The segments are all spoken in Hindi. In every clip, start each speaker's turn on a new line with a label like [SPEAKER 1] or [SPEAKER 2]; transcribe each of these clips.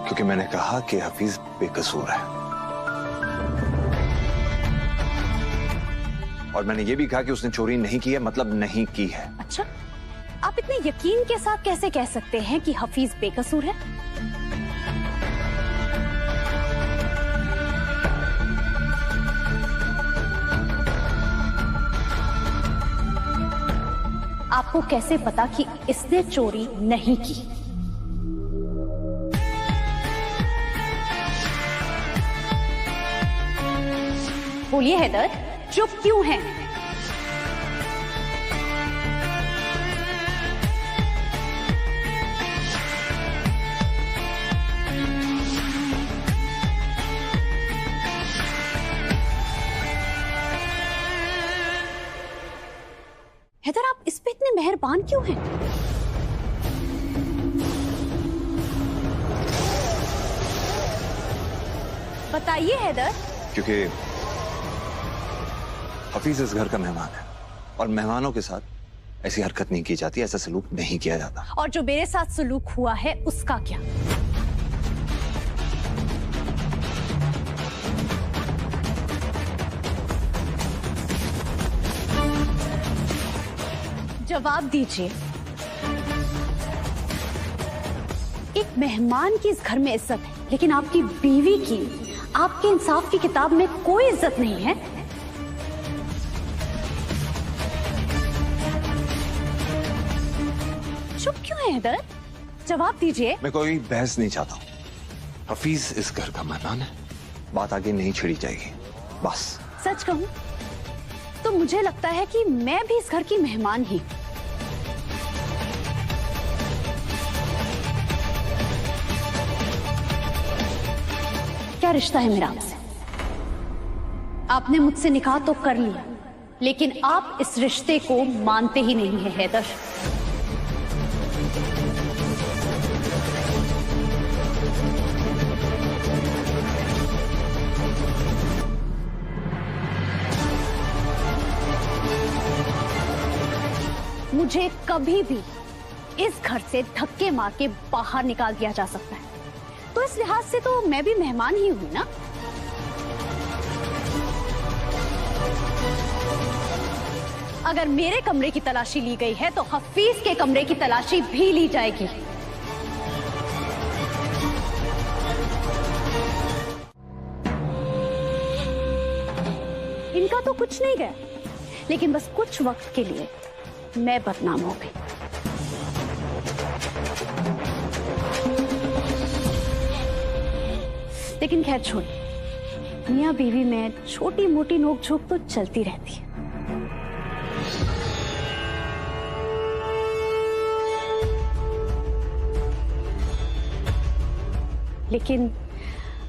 [SPEAKER 1] क्योंकि मैंने कहा कि हफीज बेकसूर है, और मैंने ये भी कहा कि उसने चोरी नहीं की है, मतलब नहीं की है।
[SPEAKER 2] अच्छा, आप इतने यकीन के साथ कैसे कह सकते हैं कि हफीज बेकसूर है? आपको कैसे पता कि इसने चोरी नहीं की? बोलिए हैदर, चुप क्यों हैं? हैदर, आप इस पे इतने मेहरबान क्यों हैं? बताइए हैदर।
[SPEAKER 1] क्योंकि हफीज इस घर का मेहमान है, और मेहमानों के साथ ऐसी हरकत नहीं की जाती, ऐसा सलूक नहीं किया जाता।
[SPEAKER 2] और जो मेरे साथ सलूक हुआ है उसका क्या? जवाब दीजिए। एक मेहमान की इस घर में इज्जत है, लेकिन आपकी बीवी की, आपके इंसाफ की किताब में कोई इज्जत नहीं है। चुप क्यों है हैदर? जवाब दीजिए।
[SPEAKER 1] मैं कोई बहस नहीं चाहता हूँ। हफीज इस घर का मेहमान है, बात आगे नहीं छिड़ी जाएगी, बस।
[SPEAKER 2] सच कहूं तो मुझे लगता है कि मैं भी इस घर की मेहमान ही। क्या रिश्ता है मेरा आपसे? आपने मुझसे निकाह तो कर लिया, लेकिन आप इस रिश्ते को मानते ही नहीं है हैदर। मुझे कभी भी इस घर से धक्के मार के बाहर निकाल दिया जा सकता है, तो इस लिहाज से तो मैं भी मेहमान ही हूं ना। अगर मेरे कमरे की तलाशी ली गई है तो हफीज के कमरे की तलाशी भी ली जाएगी। इनका तो कुछ नहीं गया, लेकिन बस कुछ वक्त के लिए मैं बदनाम हो गई। लेकिन खैर छोड़िए, मियां बीवी में छोटी मोटी नोकझोंक तो चलती रहती है। लेकिन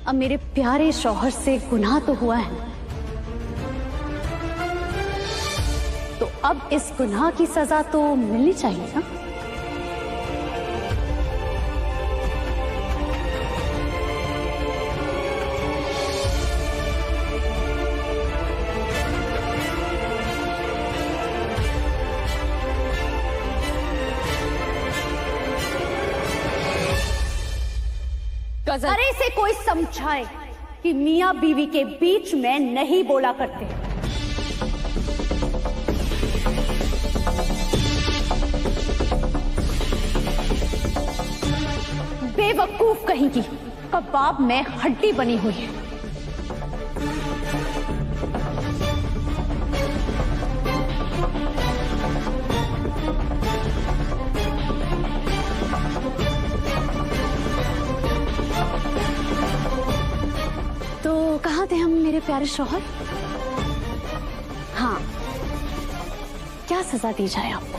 [SPEAKER 2] अब मेरे प्यारे शौहर से गुनाह तो हुआ है, तो अब इस गुनाह की सजा तो मिलनी चाहिए ना। अरे से कोई समझाए कि मियां बीवी के बीच में नहीं बोला करते। बेवकूफ कहीं की, कबाब में हड्डी बनी हुई है। तो कहाँ थे हम मेरे प्यारे शौहर? हाँ, क्या सजा दी जाए आपको?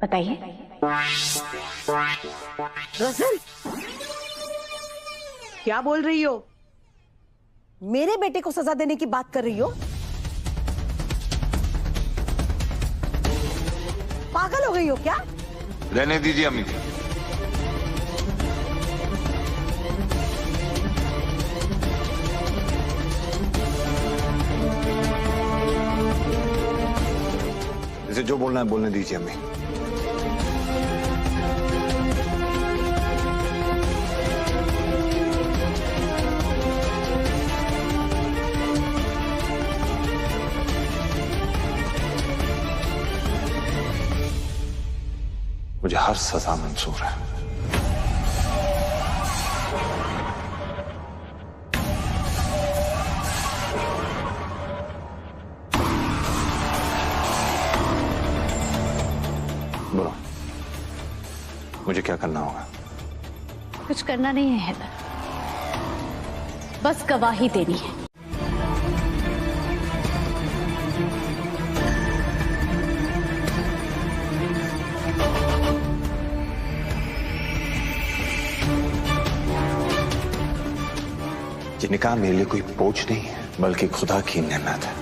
[SPEAKER 2] बताइए।
[SPEAKER 3] गजल, क्या बोल रही हो? मेरे बेटे को सजा देने की बात कर रही हो? पागल हो गई हो क्या?
[SPEAKER 4] रहने दीजिए अम्मी जी।
[SPEAKER 1] इसे जो बोलना है बोलने दीजिए अम्मी। मुझे हर सजा मंजूर है। बोलो, मुझे क्या करना होगा?
[SPEAKER 2] कुछ करना नहीं है हैदर, बस गवाही देनी है।
[SPEAKER 1] ये निकाह मेरे लिए कोई बोझ नहीं है, बल्कि खुदा की नेमत है।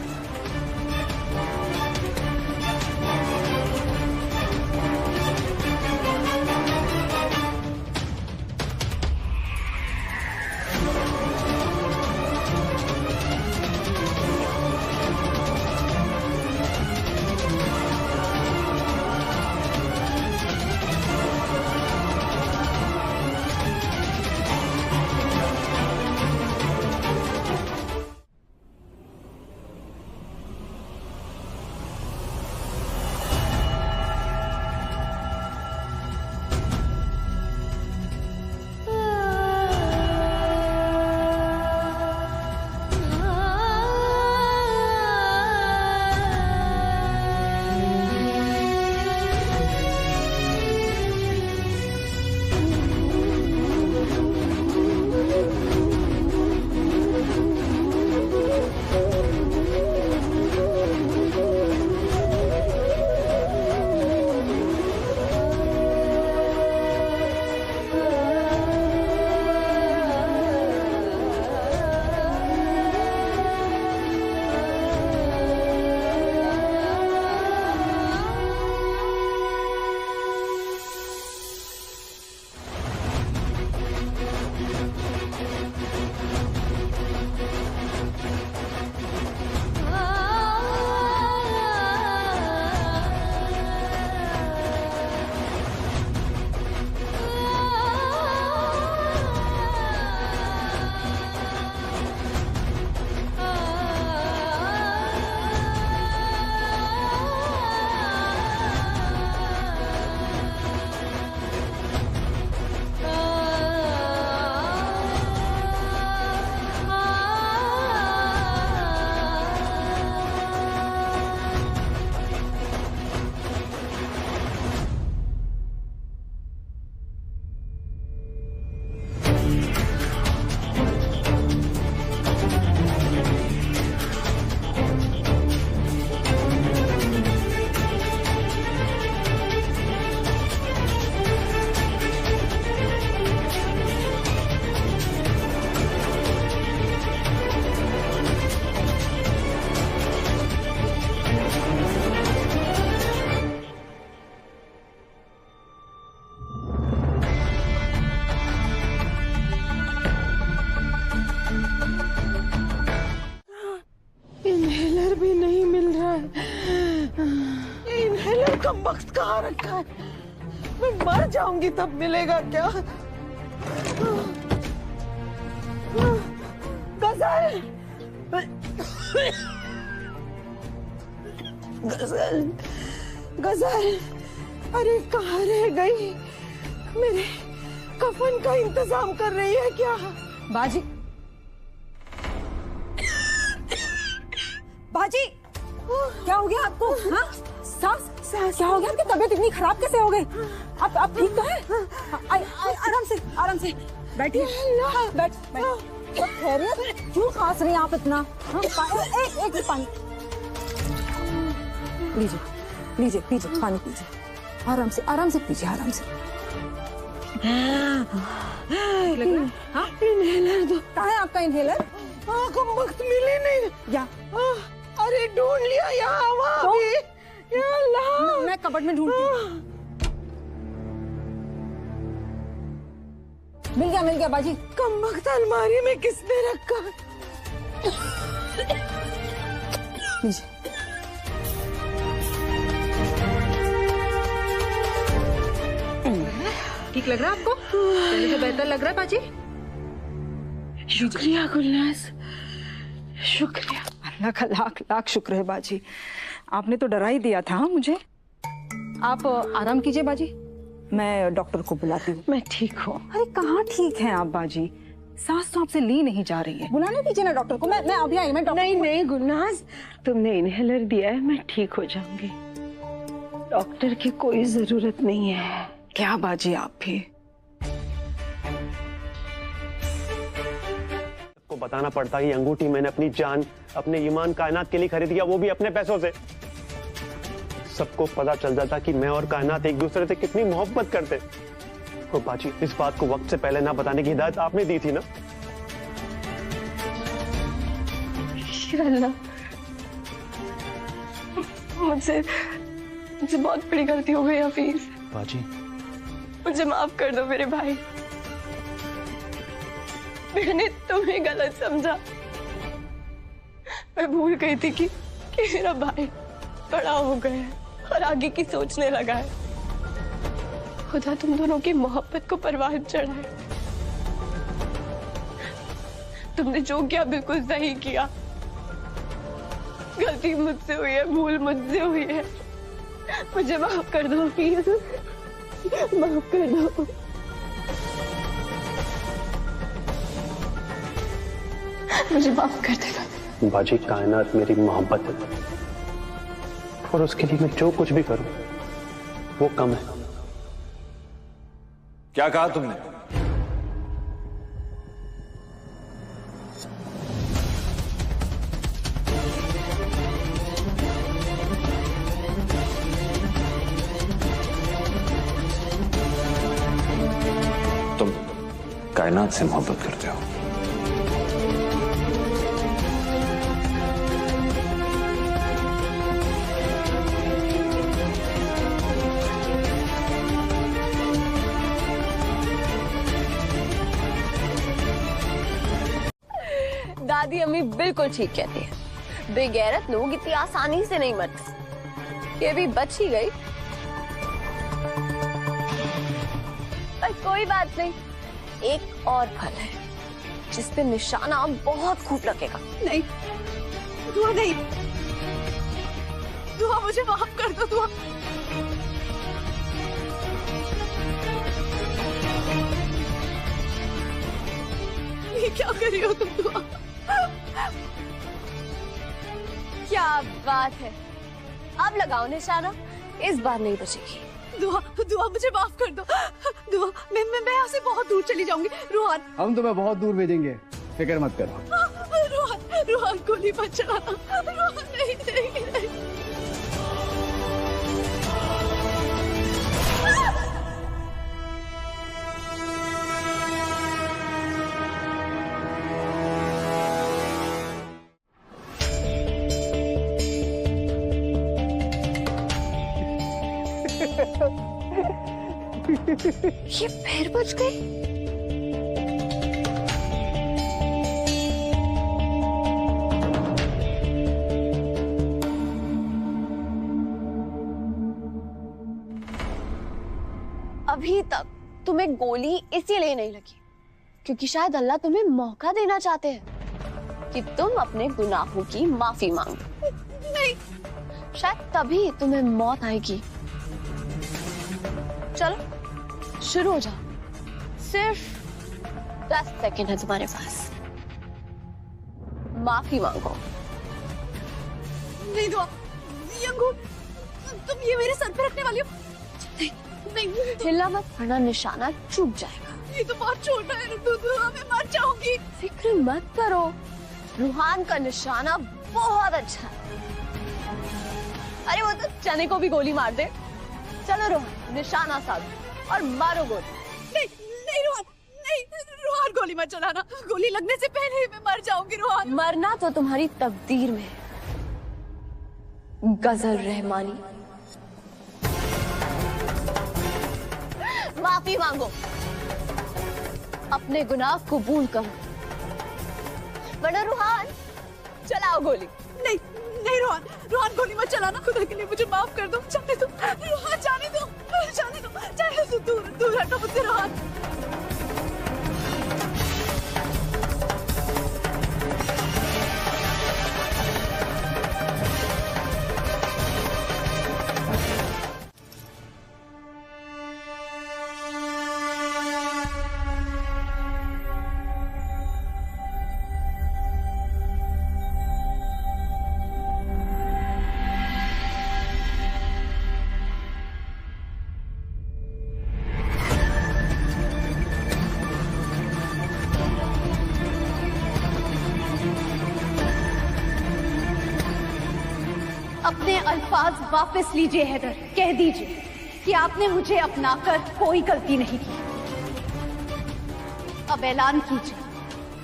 [SPEAKER 3] भी नहीं मिल रहा है। ये इनहेलर का वक्त कहाँ रखा है? मैं मर जाऊंगी तब मिलेगा क्या? गजल, गजल, गजल, अरे कहाँ रह गई? मेरे कफन का इंतजाम कर रही है क्या?
[SPEAKER 5] बाजी, बाजी, क्या हो गया आपको? हाँ? सास, क्या हो गया? आपकी तबीयत इतनी खराब कैसे हो गई? आप ठीक तो हैं? आराम से बैठिए। बैठ। खैरियत? क्यों खांस रही हैं आप इतना? एक पानी लीजिए, पानी पीजिए। आराम से पीजिए, आराम से।
[SPEAKER 3] इनहेलर दो।
[SPEAKER 5] कहाँ है आपका इनहेलर?
[SPEAKER 3] कम वक्त मिले नहीं।
[SPEAKER 5] या
[SPEAKER 3] अरे ढूंढ लिया यहाँ वहाँ भी। या अल्लाह,
[SPEAKER 5] मैं कबर्ड में ढूंढती हूँ। मिल गया बाजी।
[SPEAKER 3] कम वक्त अलमारी में किसने रखा?
[SPEAKER 5] लीजिए। ठीक लग रहा है आपको? पहले से बेहतर लग रहा है बाजी?
[SPEAKER 3] शुक्रिया गुलनाज, शुक्रिया।
[SPEAKER 5] अल्लाह का लाख लाख शुक्र है बाजी। आपने तो डरा ही दिया था मुझे। आप आराम कीजिए बाजी, मैं डॉक्टर को बुलाती हूँ।
[SPEAKER 3] मैं ठीक हूँ।
[SPEAKER 5] अरे कहाँ ठीक है आप बाजी, सांस तो आपसे ली नहीं जा रही है। बुलाने दीजिए ना डॉक्टर को। मैं अभी आई। मैं
[SPEAKER 3] नहीं नहीं गुलनाज, तुमने इनहेलर दिया है, मैं ठीक हो जाऊंगी। डॉक्टर की कोई जरूरत नहीं है।
[SPEAKER 5] क्या बाजी आप भी।
[SPEAKER 6] को बताना पड़ता कि अंगूठी मैंने अपनी जान, अपने ईमान, कायनात के लिए खरीदी है, वो भी अपने पैसों से। सबको पता चल जाता कि मैं और कायनात एक दूसरे से कितनी मोहब्बत करते। तो बाजी, इस बात को वक्त से पहले ना बताने की हिदायत आपने दी थी ना।
[SPEAKER 7] अल्लाह, मुझसे बहुत बड़ी गलती हो गई हफीज।
[SPEAKER 6] बाजी,
[SPEAKER 7] मुझे माफ कर दो मेरे भाई। मैंने तुम्हें गलत समझा। मैं भूल गई थी कि मेरा भाई बड़ा हो गया है और आगे की सोचने लगा है। खुदा तुम दोनों की मोहब्बत को परवान चढ़ाए। तुमने जो किया बिल्कुल सही किया। गलती मुझसे हुई है, भूल मुझसे हुई है। मुझे माफ कर दो प्लीज, माफ कर दो। मुझे माफ कर देना।
[SPEAKER 6] बाजी, कायनात मेरी मोहब्बत है और उसके लिए मैं जो कुछ भी करूं वो कम है।
[SPEAKER 4] क्या कहा तुमने?
[SPEAKER 1] तुम कायनात से मोहब्बत करते हो।
[SPEAKER 7] दादी अम्मी बिल्कुल ठीक कहती है। बेगैरत लोग इतनी आसानी से नहीं मरते। ये भी बच ही गई, पर कोई बात नहीं। एक और फल है जिस पे निशाना बहुत खूब लगेगा।
[SPEAKER 5] नहीं दुआ, नहीं दुआ, मुझे माफ कर दो दुआ। ये क्या कर रही हो तुम दुआ?
[SPEAKER 7] क्या बात है, अब लगाओ निशाना, इस बार नहीं बचेगी।
[SPEAKER 5] दुआ दुआ, मुझे माफ कर दो दुआ। मैं यहाँ से बहुत दूर चली जाऊंगी। रोहन,
[SPEAKER 8] हम तुम्हें बहुत दूर भेजेंगे, फिक्र मत करो।
[SPEAKER 5] रोहन गोली मत चलाना। रोहन नहीं, नहीं, नहीं।
[SPEAKER 7] ये फिर बच गई। अभी तक तुम्हें गोली इसीलिए नहीं लगी क्योंकि शायद अल्लाह तुम्हें मौका देना चाहते हैं कि तुम अपने गुनाहों की माफी मांगो।
[SPEAKER 5] नहीं,
[SPEAKER 7] शायद तभी तुम्हें मौत आएगी। चलो शुरू हो जाओ। सिर्फ 10 सेकंड है तुम्हारे पास। माफी मांगो।
[SPEAKER 5] नहीं दुआ, ये अंगूर तुम ये मेरे सर पे रखने वाली हो? नहीं नहीं,
[SPEAKER 7] हिला मत वरना निशाना चूक जाएगा।
[SPEAKER 5] ये तो बहुत छोटा है। दुआ, मैं मर जाऊंगी।
[SPEAKER 7] फिक्र मत करो, रूहान का निशाना बहुत अच्छा है। अरे वो तो चने को भी गोली मार दे। चलो रोहन, निशाना साधो और मारो गोली।
[SPEAKER 5] नहीं नहीं रोहन, नहीं रोहन, गोली मत चलाना। गोली लगने से पहले ही मैं मर जाऊंगी रोहन।
[SPEAKER 7] मरना तो तुम्हारी तकदीर में है। गजल रहमानी। माफी मांगो, अपने गुनाह कबूल करो, वरना रूहान चलाओ गोली।
[SPEAKER 5] नहीं नहीं रोहन, रोहन गोली मत चलाना। खुदा के लिए मुझे माफ कर दो। जाने दो रोहन, जाने दो, जाने दो, जाने दो। दूर दूर हटो मुझसे रोहन।
[SPEAKER 2] अल्फाज वापस लीजिए हैदर। कह दीजिए कि आपने मुझे अपनाकर कोई गलती नहीं की। अब ऐलान कीजिए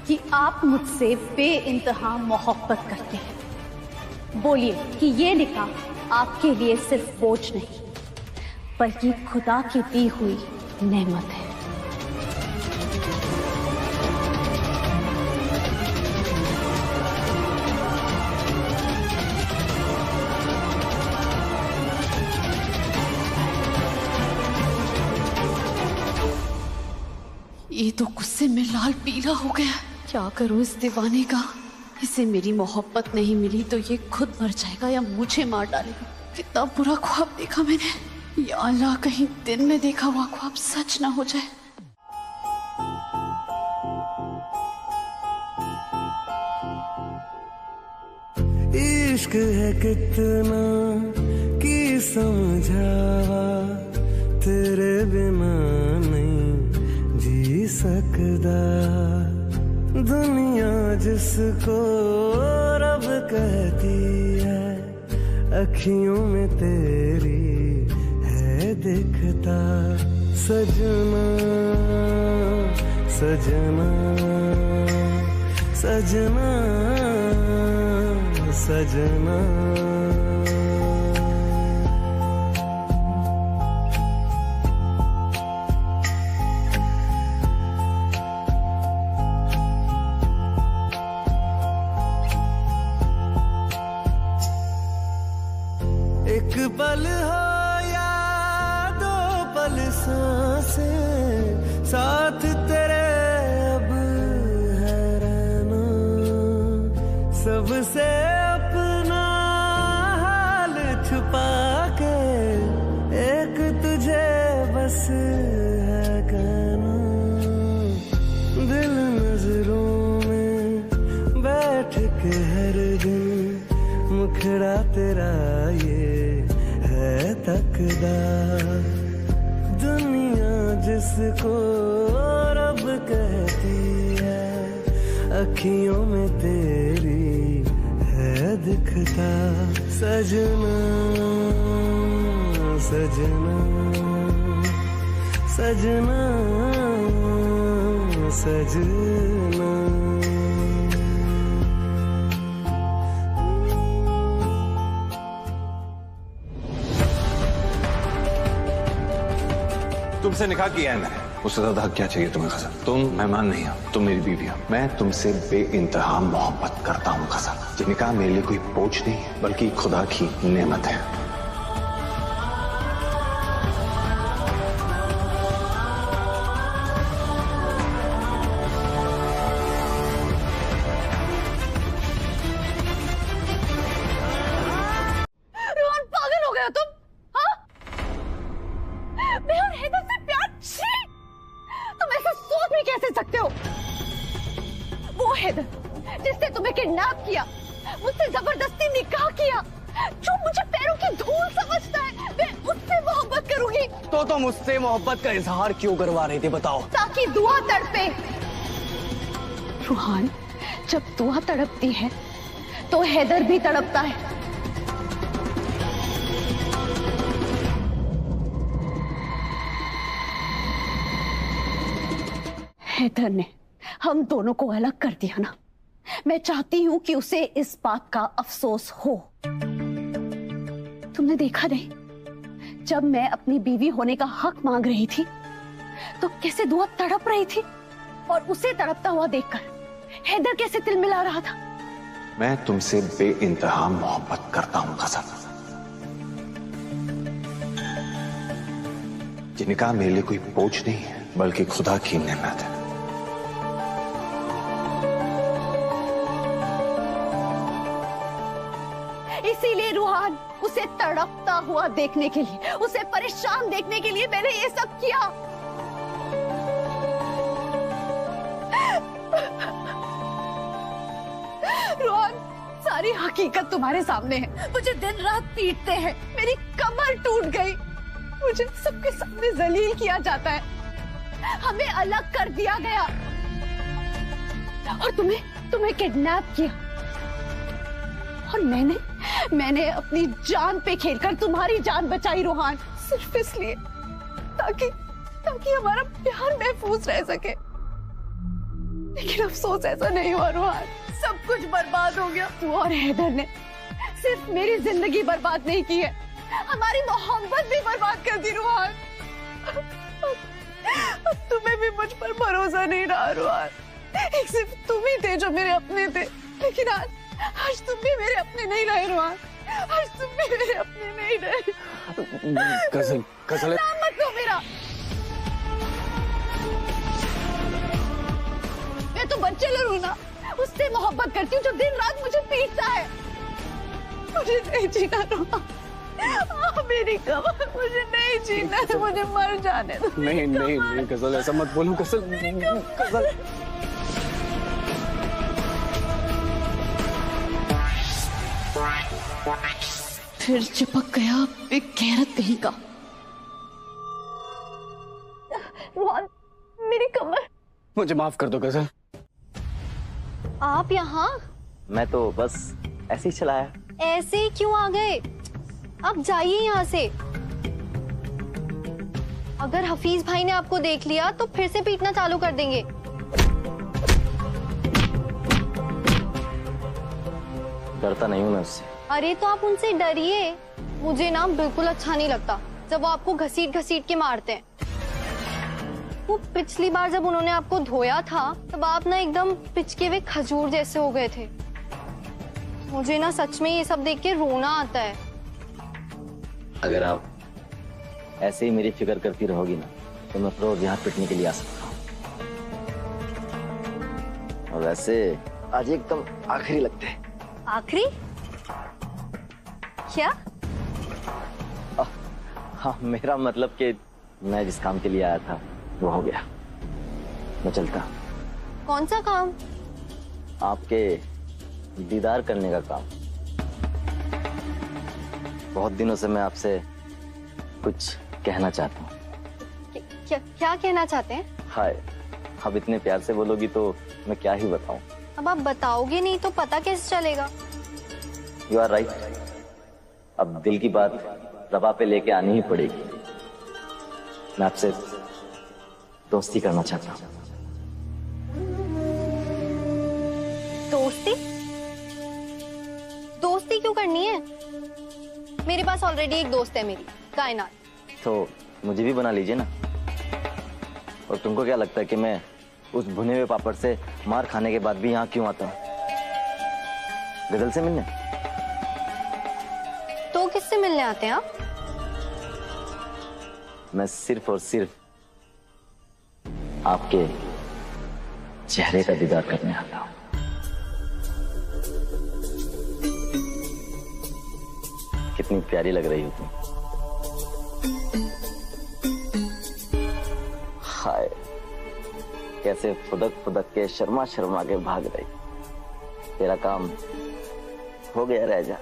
[SPEAKER 2] कि आप मुझसे बेइंतहा मोहब्बत करते हैं। बोलिए कि ये निकाह आपके लिए सिर्फ बोझ नहीं बल्कि खुदा की दी हुई नेमत है। ये तो गुस्से में लाल पीला हो गया। क्या करूं इस दीवाने का? इसे मेरी मोहब्बत नहीं मिली तो ये खुद मर जाएगा या मुझे मार डालेगा। कितना बुरा ख्वाब देखा मैंने। या अल्लाह, कहीं दिन में देखा हुआ ख्वाब सच ना हो जाए।
[SPEAKER 9] इश्क है कितना की समझावा, तेरे बिना नहीं जी सकदा। दुनिया जिसको रब कहती है, अखियों में तेरी है दिखता। सजना सजना सजना सजना। एक पल हो या दो पल सांसें, साथ तेरे अब है रहना। सबसे अपना हाल छुपा के एक तुझे बस है कहना। दिल नजरों में बैठ के हर दिन मुखड़ा तेरा ये है तकदा। दुनिया जिसको रब कहती है, अखियों में तेरी है दिखता। सजना सजना सजना सजना।
[SPEAKER 1] तुमसे निकाह किया है मैंने, उससे ज्यादा हक क्या चाहिए तुम्हें कसम? तुम मेहमान नहीं हो, तुम मेरी बीवी हो। मैं तुमसे बेइंतहा मोहब्बत करता हूँ कसम। ये निकाह मेरे लिए कोई बोझ नहीं बल्कि खुदा की नेमत है।
[SPEAKER 2] रोहन, पागल हो गया तुम? हाँ? मैं और हैदर से प्यार? छी! तुम ऐसे सोच भी कैसे सकते हो? वो हैदर जिसने तुम्हें किडनैप किया, मुझसे जबरदस्ती निकाह किया, जो मुझे पैरों की धूल समझता है, मैं उससे मोहब्बत करूंगी।
[SPEAKER 10] तो तुम उससे मोहब्बत का इजहार क्यों करवा रही थी बताओ?
[SPEAKER 2] ताकि दुआ तड़पे। रूहान, जब दुआ तड़पती है तो हैदर भी तड़पता है। हैदर ने हम दोनों को अलग कर दिया ना। मैं चाहती हूं कि उसे इस बात का अफसोस हो। तुमने देखा नहीं, जब मैं अपनी बीवी होने का हक मांग रही थी तो कैसे दुआ तड़प रही थी, और उसे तड़पता हुआ देखकर हैदर कैसे तिल मिला रहा था।
[SPEAKER 1] मैं तुमसे बेइंतहा मोहब्बत करता हूँ कसम। ये निकाह मेरे लिए कोई बोझ नहीं है बल्कि खुदा की नेमत है।
[SPEAKER 2] इसीलिए रूहान, उसे तड़पता हुआ देखने के लिए, उसे परेशान देखने के लिए मैंने ये सब किया। रोहन, सारी हकीकत तुम्हारे सामने है। मुझे दिन रात पीटते हैं, मेरी कमर टूट गई, मुझे सबके सामने जलील किया जाता है, हमें अलग कर दिया गया, और तुम्हें किडनैप किया और मैंने अपनी जान पे खेलकर तुम्हारी जान बचाई रोहान, सिर्फ इसलिए ताकि हमारा प्यार महफूज रह सके। लेकिन अफसोस ऐसा नहीं हुआ रोहान, सब कुछ बर्बाद हो गया। तू और हैदर ने सिर्फ मेरी जिंदगी बर्बाद नहीं की है, हमारी मोहब्बत भी बर्बाद कर दी रोहान। अब तुम्हें भी मुझ पर भरोसा नहीं रहा रोहान। एक सिर्फ तुम ही थे जो मेरे अपने थे, लेकिन आज तुम भी मेरे अपने नहीं रहे रोहान। आज तुम भी मेरे अपने नहीं रहे।
[SPEAKER 10] गजल
[SPEAKER 2] नाम मत लो मेरा। मैं तो बच्चे लड़ू ना, उससे मोहब्बत करती हूँ जो दिन रात मुझे पीटता है। मुझे नहीं जीना रोहान, मेरी कमर, मुझे नहीं जीना है, मुझे मर जाने दो।
[SPEAKER 10] नहीं गजल, ऐसा मत बोलो गजल।
[SPEAKER 2] फिर चिपक गया बेगैरत कहीं का। रोहान, मेरी कमर।
[SPEAKER 10] मुझे माफ कर दो गजल।
[SPEAKER 7] आप यहाँ?
[SPEAKER 11] मैं तो बस ऐसे ही चलाया।
[SPEAKER 7] ऐसे ही क्यों आ गए? आप जाइए यहाँ से। अगर हफीज भाई ने आपको देख लिया तो फिर से पीटना चालू कर देंगे।
[SPEAKER 11] डरता नहीं हूँ मैं उससे।
[SPEAKER 7] अरे तो आप उनसे डरिए। मुझे ना बिल्कुल अच्छा नहीं लगता जब वो आपको घसीट घसीट के मारते हैं। वो पिछली बार जब उन्होंने आपको धोया था तब आप ना एकदम पिचके हुए खजूर जैसे हो गए थे। मुझे ना सच में ये सब देख के रोना आता है।
[SPEAKER 11] अगर आप ऐसे ही मेरी फिक्र करती रहोगी ना तो मैं रोज यहाँ पिटने के लिए आ सकता हूँ। और वैसे आज एकदम आखिरी लगते हैं।
[SPEAKER 7] आखिरी? क्या?
[SPEAKER 11] हाँ, मेरा मतलब कि मैं जिस काम के लिए आया था वो हो गया। मैं चलता।
[SPEAKER 7] कौन सा काम?
[SPEAKER 11] आपके दीदार करने का काम। बहुत दिनों से मैं आपसे कुछ कहना चाहता हूँ।
[SPEAKER 7] क्या कहना चाहते हैं?
[SPEAKER 11] हाय, अब इतने प्यार से बोलोगी तो मैं क्या ही बताऊं।
[SPEAKER 7] अब आप बताओगे नहीं तो पता कैसे चलेगा?
[SPEAKER 11] You are right. अब दिल की बात रवा पे लेके आनी ही पड़ेगी। मैं आपसे दोस्ती करना चाहता हूँ।
[SPEAKER 7] दोस्ती? दोस्ती क्यों करनी है? मेरे पास ऑलरेडी एक दोस्त है, मेरी कायनात।
[SPEAKER 11] तो मुझे भी बना लीजिए ना। और तुमको क्या लगता है कि मैं उस भुने हुए पापड़ से मार खाने के बाद भी यहाँ क्यों आता हूँ? गजल से मिलने?
[SPEAKER 7] तो किससे मिलने आते हैं आप?
[SPEAKER 11] मैं सिर्फ और सिर्फ आपके चेहरे का दीदार करने आता हूँ। कितनी प्यारी लग रही हो तुम। हाय, कैसे फुदक फुदक के शर्मा शर्मा के भाग रही। तेरा काम हो गया, रह जा।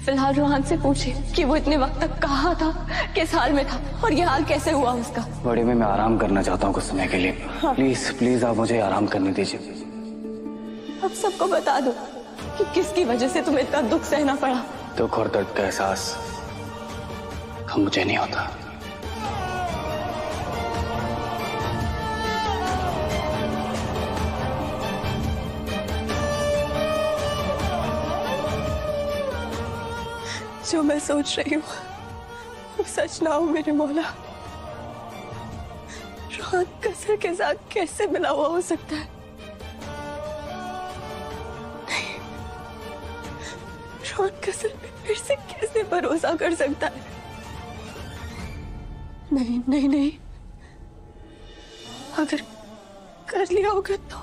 [SPEAKER 2] फिलहाल रोहान से पूछे कि वो इतने वक्त तक कहाँ था, किस हाल में था और ये हाल कैसे हुआ उसका।
[SPEAKER 8] बड़े में मैं आराम करना चाहता हूँ कुछ समय के लिए। प्लीज प्लीज आप मुझे आराम करने दीजिए।
[SPEAKER 2] अब सबको बता दो कि किसकी वजह से तुम्हें इतना दुख सहना पड़ा।
[SPEAKER 8] दुख और दर्द का एहसास हम मुझे नहीं होता।
[SPEAKER 2] जो मैं सोच रही हूँ वो सच ना हो मेरे मौला। रोहान कसर के साथ कैसे मिला हुआ हो सकता है? नहीं, रोहान कसर पे फिर से कैसे भरोसा कर सकता है? नहीं नहीं नहीं, अगर कर लिया होगा तो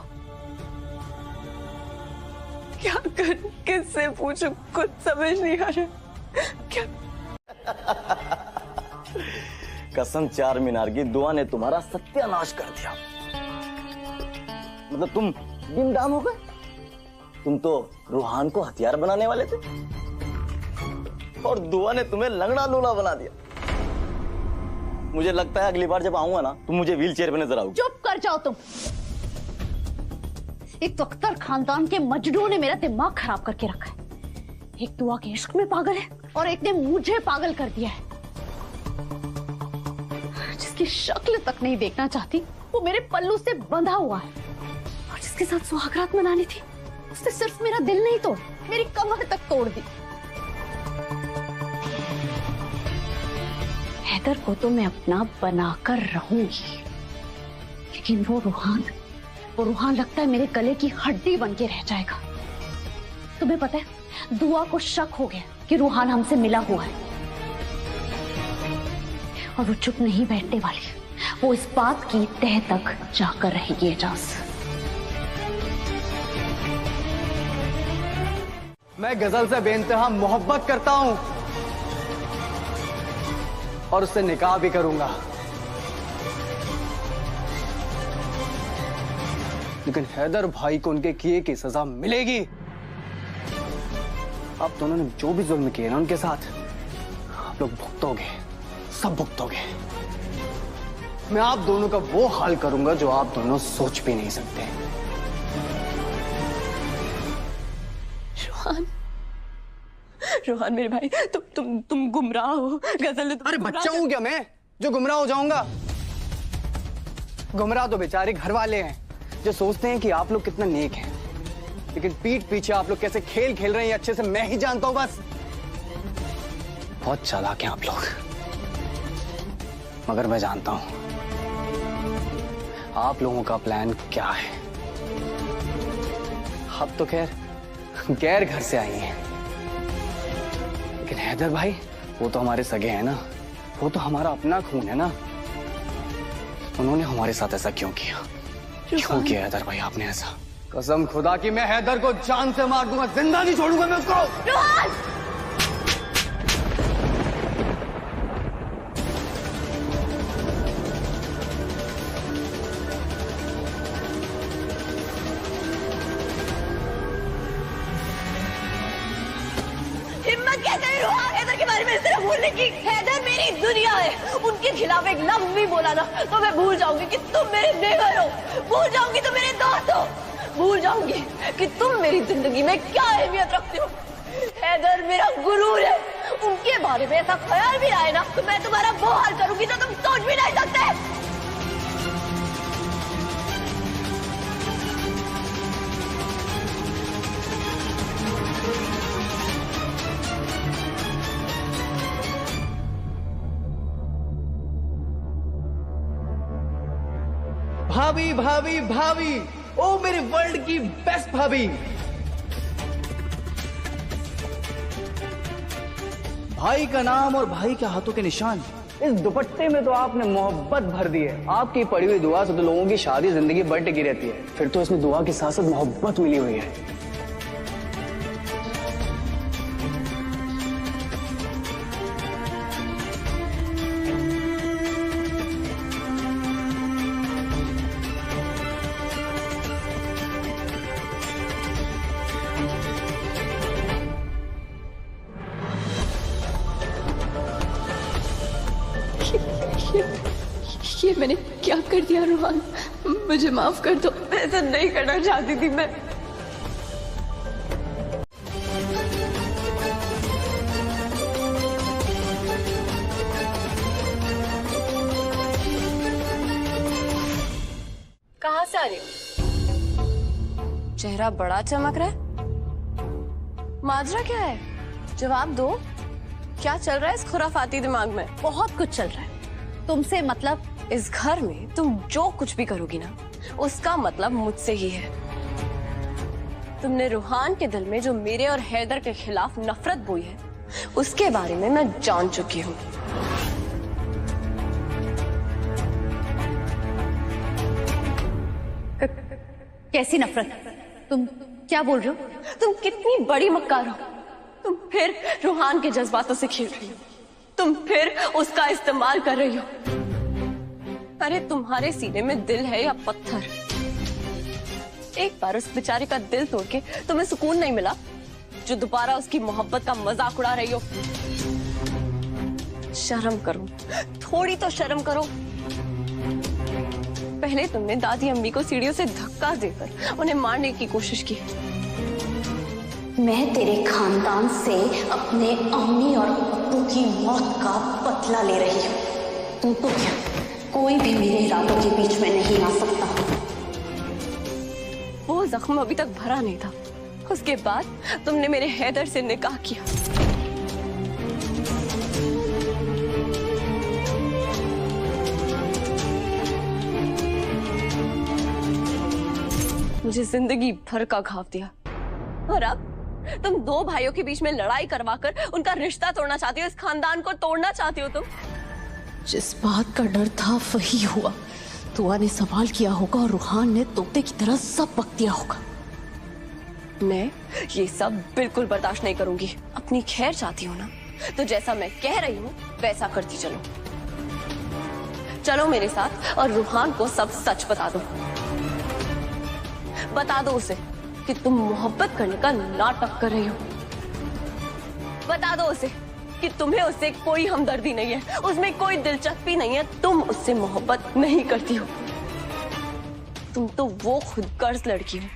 [SPEAKER 2] क्या कर, किससे पूछूं, कुछ समझ नहीं आ रहा। क्या?
[SPEAKER 11] कसम 4 मीनार की दुआ ने तुम्हारा सत्यानाश कर दिया। मतलब तुम गुमनाम हो गए। तुम तो रूहान को हथियार बनाने वाले थे और दुआ ने तुम्हें लंगड़ा लूला बना दिया। मुझे लगता है अगली बार जब आऊंगा ना तुम मुझे व्हील चेयर पे नजर आओगे।
[SPEAKER 2] चुप कर जाओ तुम। एक तो अख्तर खानदान के मजनू ने मेरा दिमाग खराब करके रखा है। एक दुआ के इश्क में पागल है और एक ने मुझे पागल कर दिया है। जिसकी शक्ल तक नहीं देखना चाहती वो मेरे पल्लू से बंधा हुआ है, और जिसके साथ सुहागरात मनानी थी उसने सिर्फ मेरा दिल नहीं तोड़, मेरी कमर तक तोड़ दी। हैदर को तो मैं अपना बनाकर रहूंगी, लेकिन वो रूहान लगता है मेरे गले की हड्डी बन के रह जाएगा। तुम्हें पता है, दुआ को शक हो गया कि रूहान हमसे मिला हुआ है, और वो चुप नहीं बैठने वाली। वो इस बात की तह तक जाकर रहेगी एजाज।
[SPEAKER 10] मैं गजल से बेइंतहा मोहब्बत करता हूं और उससे निकाह भी करूंगा, लेकिन हैदर भाई को उनके किए की सजा मिलेगी। आप दोनों ने जो भी जुल्म किए ना उनके साथ, आप लोग भुगतोगे, सब भुगतोगे। मैं आप दोनों का वो हाल करूंगा जो आप दोनों सोच भी नहीं सकते।
[SPEAKER 7] रोहान मेरे भाई, तुम गुमराह हो। गजल ने
[SPEAKER 10] अरे बच्चा हूं क्या मैं जो गुमराह हो जाऊंगा? गुमराह तो बेचारे घर वाले हैं जो सोचते हैं कि आप लोग कितना नेक हैं, लेकिन पीठ पीछे आप लोग कैसे खेल खेल रहे हैं अच्छे से मैं ही जानता हूं। बस बहुत चालाक हैं आप लोग, मगर मैं जानता हूं आप लोगों का प्लान क्या है। अब तो खैर गैर घर से आई हैं, लेकिन हैदर भाई वो तो हमारे सगे हैं ना, वो तो हमारा अपना खून है ना। उन्होंने हमारे साथ ऐसा क्यों किया? क्यों किया हैदर भाई आपने ऐसा? कसम खुदा की मैं हैदर को जान से मार दूंगा, जिंदा नहीं छोड़ूंगा मैं उसको।
[SPEAKER 7] रोहान! हिम्मत कैसे है रोहान हैदर के बारे में इस तरह बोलने की? हैदर मेरी दुनिया है, उनके खिलाफ एक लफ्ज भी बोला ना तो मैं भूल जाऊंगी कि तुम मेरे देवर हो, भूल जाऊंगी तुम मेरे दोस्त हो, भूल जाऊंगी कि तुम मेरी जिंदगी में क्या अहमियत रखते हो। हैदर मेरा गुरूर है, उनके बारे में ऐसा ख्याल भी आए ना तो मैं तुम्हारा वो हाल करूंगी तो तुम सोच भी नहीं सकते।
[SPEAKER 10] भाभी भाभी भाभी, ओ मेरे वर्ल्ड की बेस्ट भाभी। भाई का नाम और भाई के हाथों के निशान, इस दुपट्टे में तो आपने मोहब्बत भर दी है। आपकी पड़ी हुई दुआ से तो लोगों की शादी जिंदगी भर टिकी रहती है, फिर तो इसमें दुआ के साथ साथ मोहब्बत मिली हुई है।
[SPEAKER 7] ये मैंने क्या कर दिया रोहान? मुझे माफ कर दो, ऐसा नहीं करना चाहती थी मैं। कहाँ से आ रही हो? चेहरा बड़ा चमक रहा है, माजरा क्या है? जवाब दो, क्या चल रहा है इस खुराफाती दिमाग में?
[SPEAKER 2] बहुत कुछ चल रहा है, तुमसे मतलब।
[SPEAKER 7] इस घर में तुम जो कुछ भी करोगी ना उसका मतलब मुझसे ही है। तुमने रूहान के दिल में जो मेरे और हैदर के खिलाफ नफरत बोई है उसके बारे में मैं जान चुकी हूँ।
[SPEAKER 2] कैसी नफरत? तुम क्या बोल रहे हो?
[SPEAKER 7] तुम कितनी बड़ी मक्कार हो। तुम फिर रूहान के जज्बातों से खेल रही हो, तुम फिर उसका इस्तेमाल कर रही हो। अरे तुम्हारे सीने में दिल है या पत्थर? एक बार उस बेचारे का दिल तोड़ के तुम्हें सुकून नहीं मिला जो दोबारा उसकी मोहब्बत का मजाक उड़ा रही हो? शर्म करो, थोड़ी तो शर्म करो। पहले तुमने दादी अम्मी को सीढ़ियों से धक्का देकर उन्हें मारने की कोशिश की।
[SPEAKER 12] मैं तेरे खानदान से अपने अम्मी और अब्बू की मौत का बदला ले रही हूँ। तुम तो क्या, कोई भी मेरे इरादों के बीच में नहीं आ सकता।
[SPEAKER 7] वो जख्म अभी तक भरा नहीं था, उसके बाद तुमने मेरे हैदर से निकाह किया। मुझे जिंदगी भर का घाव दिया, और अब तुम दो भाइयों के बीच में लड़ाई करवाकर उनका रिश्ता तोड़ना चाहती हो, इस खानदान को तोड़ना चाहती हो तुम।
[SPEAKER 3] जिस बात का डर था वही हुआ। तुआ ने सवाल किया होगा और रूहान ने तोते की तरह सब वक्त दिया होगा।
[SPEAKER 7] मैं ये सब बिल्कुल बर्दाश्त नहीं करूंगी। अपनी खैर चाहती हो ना, तो जैसा मैं कह रही हूँ वैसा करती चलो। चलो मेरे साथ और रूहान को सब सच बता दो। बता दो उसे कि तुम मोहब्बत करने का नाटक कर रही हो। बता दो उसे कि तुम्हें उससे कोई हमदर्दी नहीं है, उसमें कोई दिलचस्पी नहीं है, तुम उससे मोहब्बत नहीं करती हो। तुम तो वो खुदगर्ज लड़की हो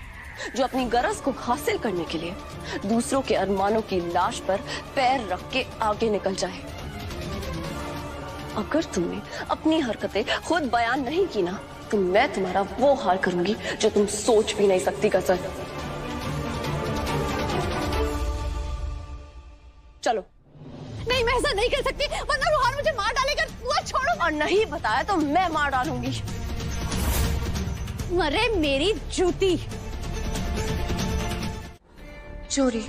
[SPEAKER 7] जो अपनी गरज को हासिल करने के लिए दूसरों के अरमानों की लाश पर पैर रख के आगे निकल जाए। अगर तुमने अपनी हरकतें खुद बयान नहीं की ना, तो मैं तुम्हारा वो हाल करूंगी जो तुम सोच भी नहीं सकती। गजल, चलो।
[SPEAKER 2] नहीं, मैं ऐसा नहीं कर सकती, वरना रूहान मुझे मार डालेगा। तुआ छोड़ो।
[SPEAKER 7] और नहीं बताया तो मैं मार डालूंगी।
[SPEAKER 2] मरे मेरी जूती।
[SPEAKER 7] चोरी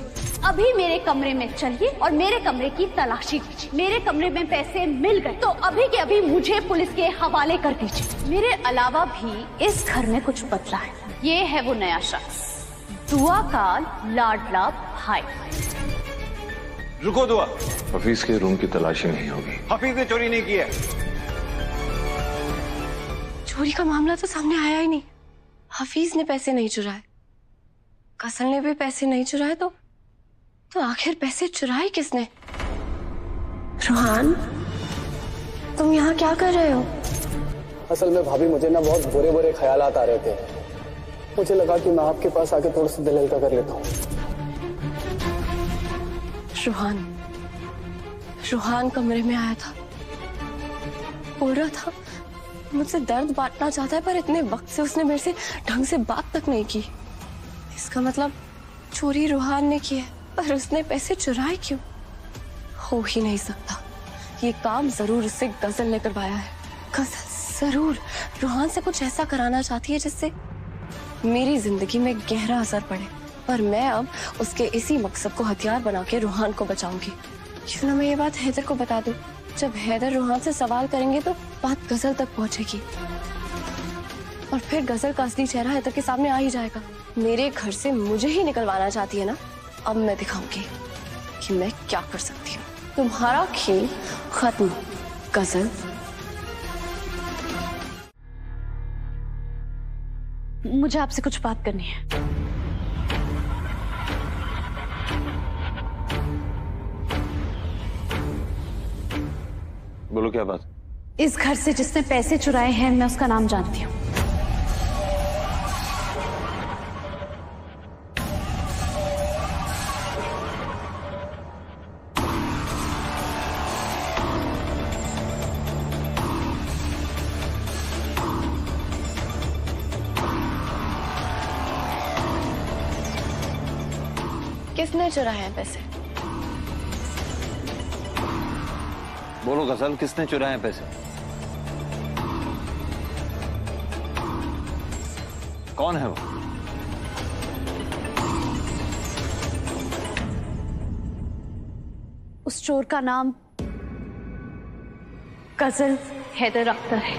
[SPEAKER 12] अभी मेरे कमरे में चलिए और मेरे कमरे की तलाशी कीजिए। मेरे कमरे में पैसे मिल गए तो अभी के अभी मुझे पुलिस के हवाले कर दीजिए। मेरे अलावा भी इस घर में कुछ बदला है। ये है वो नया शख्स, दुआ का लाडला भाई।
[SPEAKER 1] रुको दुआ, हफीज के रूम की तलाशी नहीं होगी। हफीज ने चोरी नहीं की है।
[SPEAKER 7] चोरी का मामला तो सामने आया ही नहीं। हफीज ने पैसे नहीं चुराए, कसल ने भी पैसे नहीं चुराए, तो आखिर पैसे चुराए किसने? रूहान, तुम यहाँ क्या कर रहे हो?
[SPEAKER 10] असल में भाभी मुझे ना बहुत बुरे बुरे ख्यालात आ रहे थे। मुझे लगा कि मैं आपके पास आके थोड़ा सा दिल हल्का कर लेता हूँ।
[SPEAKER 7] रूहान कमरे में आया था, बोल रहा था मुझसे दर्द बांटना चाहता है, पर इतने वक्त से उसने मेरे से ढंग से बात तक नहीं की। इसका मतलब चोरी रूहान ने की है, पर उसने पैसे चुराए क्यों? हो ही नहीं सकता। ये काम जरूर उससे गजल ने करवाया है। गजल जरूर रूहान से कुछ ऐसा कराना चाहती है जिससे मेरी जिंदगी में गहरा असर पड़े, पर मैं अब उसके इसी मकसद को हथियार बना के रूहान को बचाऊंगी। क्यों ना मैं ये बात हैदर को बता दूं। जब हैदर रूहान से सवाल करेंगे तो बात गजल तक पहुंचेगी, और फिर गजल का असली चेहरा हैदर के सामने आ ही जाएगा। मेरे घर से मुझे ही निकलवाना चाहती है ना, अब मैं दिखाऊंगी कि मैं क्या कर सकती हूँ। तुम्हारा खेल खत्म गजल।
[SPEAKER 12] मुझे आपसे कुछ बात करनी है।
[SPEAKER 1] बोलो क्या बात?
[SPEAKER 12] इस घर से जिसने पैसे चुराए हैं मैं उसका नाम जानती हूँ।
[SPEAKER 7] किसने चुराए हैं पैसे?
[SPEAKER 1] बोलो गजल, किसने चुराए हैं पैसे? कौन है वो?
[SPEAKER 12] उस चोर का नाम गजल हैदर अख्तर है।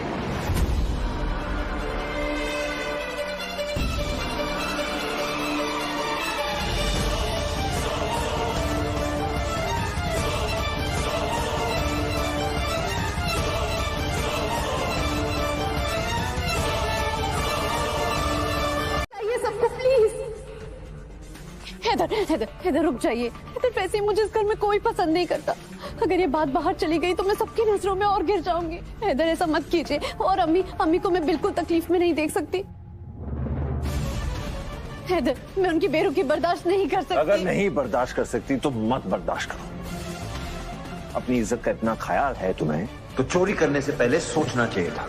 [SPEAKER 2] हैदर, हैदर रुक जाइए। हैदर वैसे ही मुझे इस घर में कोई पसंद नहीं करता। अगर ये बात बाहर चली गई तो मैं सबकी नजरों में और गिर जाऊंगी। हैदर ऐसा मत कीजिए। और अम्मी को मैं बिल्कुल तकलीफ में नहीं देख सकती। हैदर मैं उनकी बेरुखी बर्दाश्त नहीं कर सकती।
[SPEAKER 1] अगर नहीं बर्दाश्त कर सकती तो मत बर्दाश्त करो। अपनी इज्जत का इतना ख्याल है तुम्हें तो चोरी करने से पहले सोचना चाहिए था।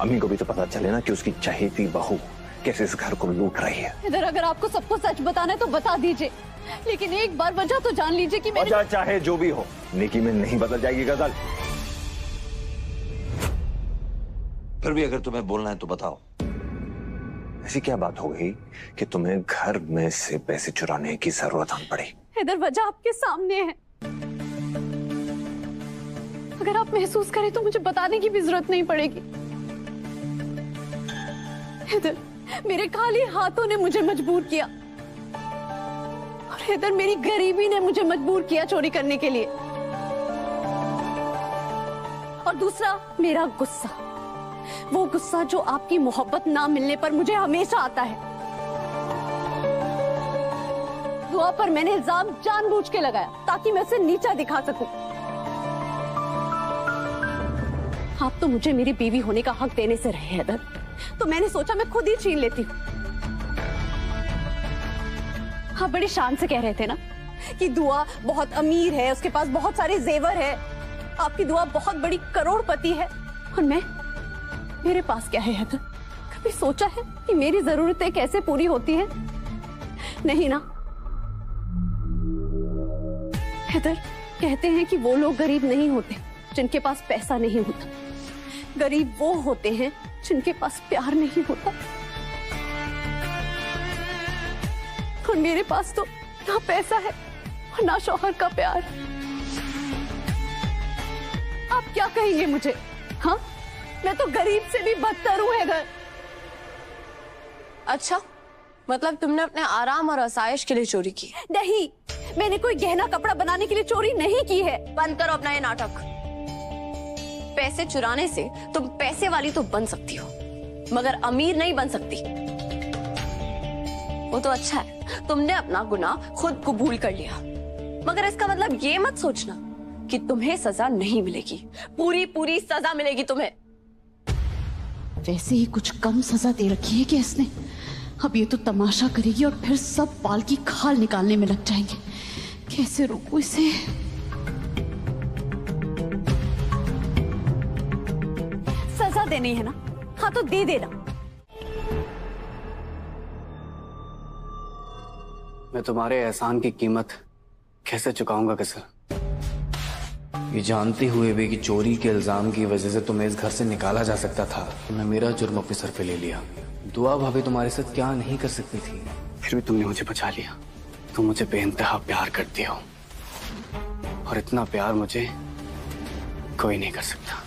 [SPEAKER 1] अम्मी को भी तो पता चले ना कि उसकी चहेती बहू कैसे इस घर को लूट रही है।
[SPEAKER 2] इधर अगर आपको सबको सच बताना है तो बता दीजिए, लेकिन एक बार वजह तो जान लीजिए कि मेरी
[SPEAKER 1] वजह चाहे जो भी हो नेकी में नहीं बदल जाएगी गजल।
[SPEAKER 4] फिर भी अगर तुम्हें बोलना है तो बताओ,
[SPEAKER 1] ऐसी क्या बात हो गई कि तुम्हें घर में से पैसे चुराने की जरूरत आन पड़ी?
[SPEAKER 2] इधर वजह आपके सामने है। अगर आप महसूस करें तो मुझे बताने की भी जरूरत नहीं पड़ेगी। इधर मेरे खाली हाथों ने मुझे मजबूर किया और इधर मेरी गरीबी ने मुझे मजबूर किया चोरी करने के लिए। और दूसरा मेरा गुस्सा, वो गुस्सा जो आपकी मोहब्बत ना मिलने पर मुझे हमेशा आता है। दुआ पर मैंने इल्जाम जानबूझ के लगाया ताकि मैं उसे नीचा दिखा सकूं। आप तो मुझे मेरी बीवी होने का हक देने से रहे हैदर, तो मैंने सोचा मैं खुद ही छीन लेती हूँ। आप बड़ी शान से कह रहे थे ना कि दुआ बहुत अमीर है, उसके पास बहुत सारे जेवर है, आपकी दुआ बहुत बड़ी करोड़पति है। और मेरे पास क्या है हैदर? कभी सोचा है कि मेरी जरूरतें कैसे पूरी होती है? नहीं ना। हैदर कहते हैं कि वो लोग गरीब नहीं होते जिनके पास पैसा नहीं होता, गरीब वो होते हैं जिनके पास प्यार नहीं होता। और मेरे पास तो ना पैसा है और ना शौहर का प्यार। आप क्या कहेंगे मुझे? हाँ, मैं तो गरीब से भी बदतर हूँ हैदर।
[SPEAKER 7] अच्छा, मतलब तुमने अपने आराम और आसाइश के लिए चोरी की?
[SPEAKER 2] नहीं, मैंने कोई गहना कपड़ा बनाने के लिए चोरी नहीं की है।
[SPEAKER 7] बंद करो अपना ये नाटक। पैसे चुराने से तुम पैसे वाली तो बन सकती हो, मगर अमीर नहीं बन सकती। वो तो अच्छा है, तुमने अपना गुनाह खुद कबूल कर लिया, मगर इसका मतलब ये मत सोचना कि तुम्हें सजा नहीं मिलेगी। पूरी सजा मिलेगी तुम्हें।
[SPEAKER 12] वैसे ही कुछ कम सजा दे रखी है कि इसने। अब ये तो तमाशा करेगी और फिर सब बाल की खाल निकालने में लग जाएंगे। कैसे रोकूं इसे?
[SPEAKER 2] सजा देनी है ना, हाँ तो दे देना।
[SPEAKER 10] मैं तुम्हारे एहसान की कीमत कैसे चुकाऊंगा गजल? ये जानते हुए भी कि चोरी के इल्जाम की वजह से तुम्हें इस घर से निकाला जा सकता था, तुमने मेरा जुर्म अपने सर पे ले लिया। दुआ भाभी तुम्हारे साथ क्या नहीं कर सकती थी, फिर भी तुमने मुझे बचा लिया। तुम मुझे बेइंतहा प्यार करती हो और इतना प्यार मुझे कोई नहीं कर सकता।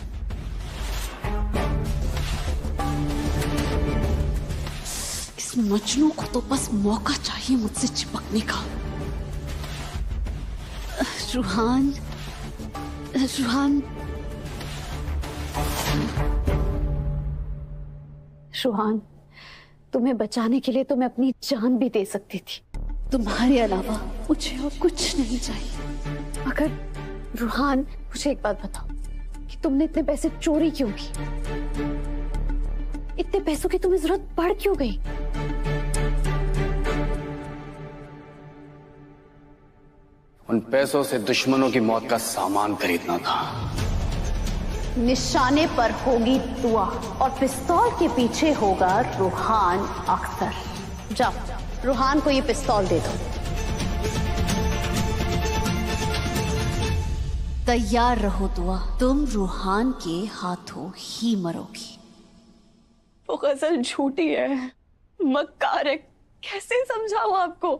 [SPEAKER 12] इस मजनू को तो बस मौका चाहिए मुझसे चिपकने का। रूहान,
[SPEAKER 2] रूहान, तुम्हें बचाने के लिए तो मैं अपनी जान भी दे सकती थी।
[SPEAKER 12] तुम्हारे अलावा मुझे और कुछ नहीं चाहिए।
[SPEAKER 2] अगर रूहान, मुझे एक बात बताओ कि तुमने इतने पैसे चोरी क्यों की? इतने पैसों की तुम्हें जरूरत पड़ क्यों गई?
[SPEAKER 10] उन पैसों से दुश्मनों की मौत का सामान खरीदना था।
[SPEAKER 12] निशाने पर होगी दुआ और पिस्तौल के पीछे होगा रूहान अख्तर। जाओ, रूहान को ये पिस्तौल दे दो। तैयार रहो दुआ, तुम रूहान के हाथों ही मरोगी।
[SPEAKER 7] वो गजल झूठी है, मक्कार है। कैसे समझाऊं आपको?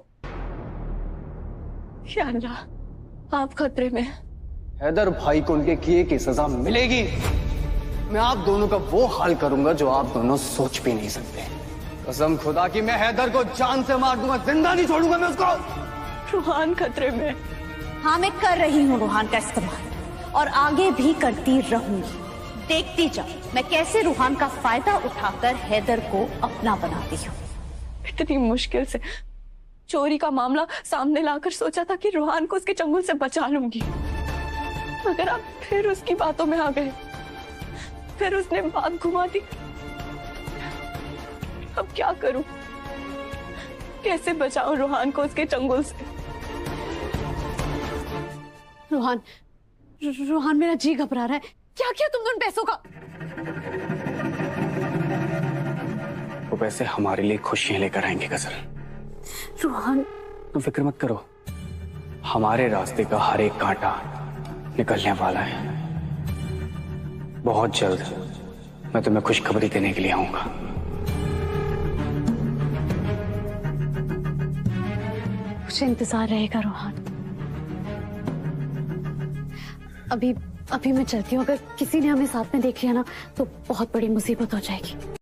[SPEAKER 7] या अल्लाह, आप खतरे में।
[SPEAKER 10] हैदर भाई को उनके किए की सजा मिलेगी। मैं आप दोनों का वो हाल करूंगा जो आप दोनों सोच भी नहीं सकते। कसम खुदा की मैं हैदर को जान से मार दूंगा, जिंदा नहीं छोड़ूंगा मैं उसको।
[SPEAKER 7] रूहान खतरे में।
[SPEAKER 12] हाँ, मैं कर रही हूँ रूहान का इस्तेमाल और आगे भी करती रहूंगी। देखती जाओ मैं कैसे रूहान का फायदा उठाकर हैदर को अपना बनाती हूँ।
[SPEAKER 7] इतनी मुश्किल से
[SPEAKER 2] चोरी का मामला सामने लाकर सोचा था कि रूहान को उसके चंगुल से बचा लूंगी, मगर अब फिर उसकी बातों में आ गए, फिर उसने बात घुमा दी। अब क्या करूं? कैसे बचाऊं रूहान को उसके चंगुल से?
[SPEAKER 12] रूहान, रूहान मेरा जी घबरा रहा है। क्या किया तुमने उन पैसों का?
[SPEAKER 10] वो पैसे हमारे लिए खुशियां लेकर आएंगे गजल।
[SPEAKER 12] रूहान,
[SPEAKER 10] तुम फिक्र मत करो, हमारे रास्ते का हर एक कांटा निकलने वाला है। बहुत जल्द मैं तुम्हें खुशखबरी देने के लिए आऊंगा।
[SPEAKER 12] मुझे इंतजार रहेगा रूहान। अभी मैं चलती हूँ। अगर किसी ने हमें साथ में देख लिया ना तो बहुत बड़ी मुसीबत हो जाएगी।